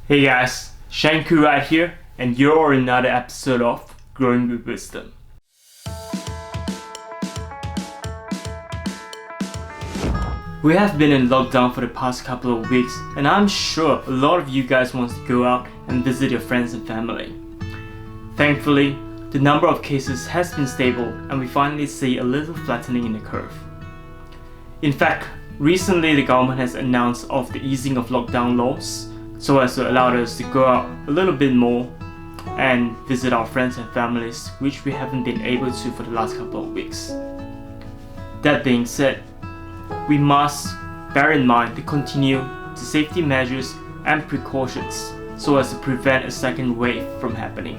Hey guys, Shanq Koo right here, and you're on another episode of Growing with Wisdom. We have been in lockdown for the past couple of weeks, and I'm sure a lot of you guys want to go out and visit your friends and family. Thankfully, the number of cases has been stable, and we finally see a little flattening in the curve. In fact, recently the government has announced of the easing of lockdown laws so as to allow us to go out a little bit more and visit our friends and families, which we haven't been able to for the last couple of weeks. That being said, we must bear in mind to continue the safety measures and precautions so as to prevent a second wave from happening.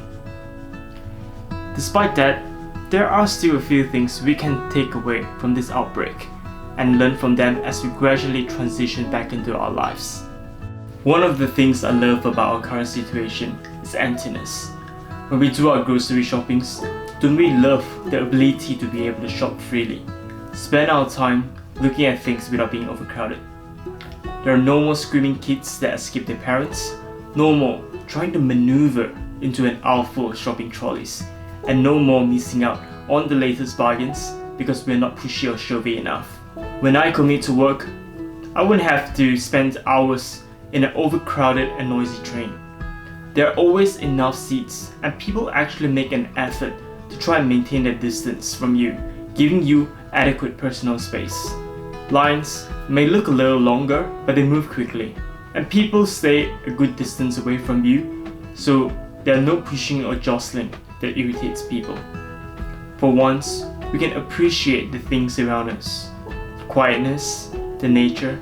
Despite that, there are still a few things we can take away from this outbreak and learn from them as we gradually transition back into our lives. One of the things I love about our current situation is emptyness. When we do our grocery shoppings, don't we love the ability to be able to shop freely, spend our time looking at things without being overcrowded? There are no more screaming kids that escape their parents, no more trying to maneuver into an aisle full of shopping trolleys, and no more missing out on the latest bargains because we're not pushy or shovey enough. When I commute to work, I wouldn't have to spend hours in an overcrowded and noisy train. There are always enough seats, and people actually make an effort to try and maintain their distance from you, giving you adequate personal space. Lines may look a little longer, but they move quickly, and people stay a good distance away from you, so there are no pushing or jostling that irritates people. For once, we can appreciate the things around us, the quietness, the nature,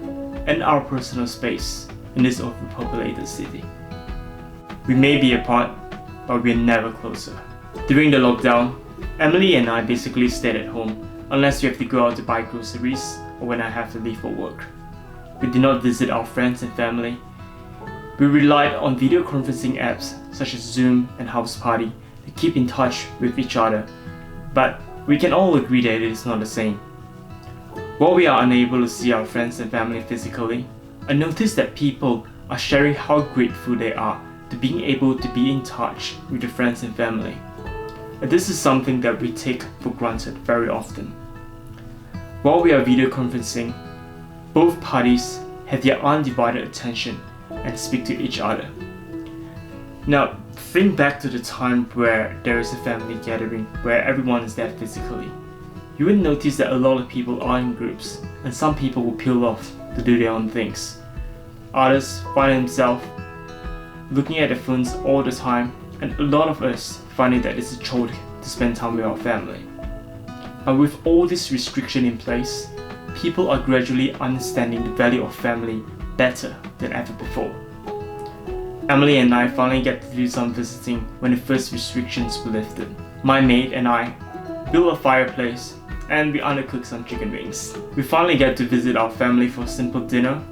and our personal space in this overpopulated city. We may be apart, but we're never closer. During the lockdown, Emily and I basically stayed at home unless we have to go out to buy groceries or when I have to leave for work. We did not visit our friends and family. We relied on video conferencing apps such as Zoom and House Party to keep in touch with each other, but we can all agree that it is not the same. While we are unable to see our friends and family physically, I noticed that people are sharing how grateful they are to being able to be in touch with their friends and family. And this is something that we take for granted very often. While we are video conferencing, both parties have their undivided attention and speak to each other. Now, think back to the time where there is a family gathering where everyone is there physically. You will notice that a lot of people are in groups, and some people will peel off to do their own things. Others find themselves looking at their phones all the time, and a lot of us find it that it's a chore to spend time with our family. And with all this restriction in place, people are gradually understanding the value of family better than ever before. Emily and I finally get to do some visiting when the first restrictions were lifted. My maid and I built a fireplace and we undercooked some chicken wings. We finally get to visit our family for a simple dinner,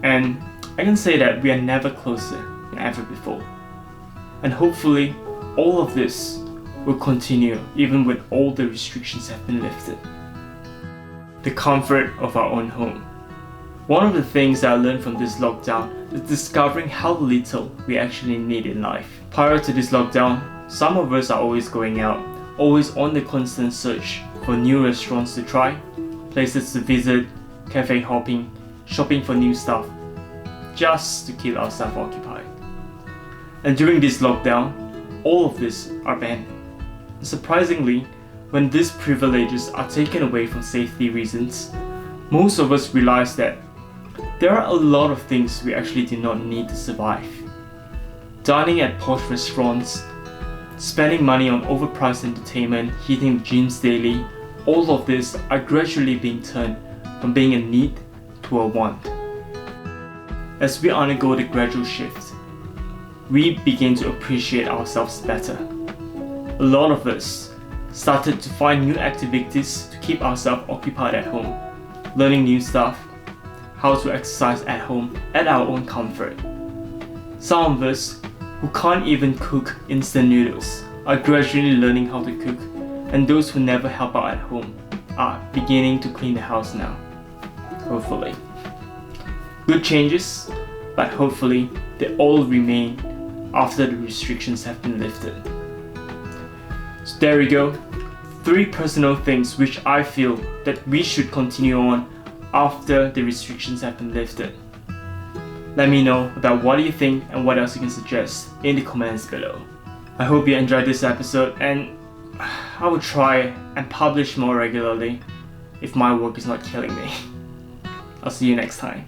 and I can say that we are never closer than ever before. And hopefully, all of this will continue even when all the restrictions have been lifted. The comfort of our own home. One of the things that I learned from this lockdown is discovering how little we actually need in life. Prior to this lockdown, some of us are always going out, always on the constant search for new restaurants to try, places to visit, cafe hopping, shopping for new stuff, just to keep ourselves occupied. And during this lockdown, all of this are banned. And surprisingly, when these privileges are taken away for safety reasons, most of us realize that there are a lot of things we actually do not need to survive. Dining at posh restaurants, spending money on overpriced entertainment, hitting the gyms daily, all of this are gradually being turned from being a need to a want. As we undergo the gradual shift, we begin to appreciate ourselves better. A lot of us started to find new activities to keep ourselves occupied at home, learning new stuff, how to exercise at home at our own comfort. Some of us who can't even cook instant noodles are gradually learning how to cook, and those who never help out at home are beginning to clean the house now, hopefully. Good changes, but hopefully they all remain after the restrictions have been lifted. So there we go, 3 personal things which I feel that we should continue on after the restrictions have been lifted. Let me know about what you think and what else you can suggest in the comments below. I hope you enjoyed this episode, and I will try and publish more regularly if my work is not killing me. I'll see you next time.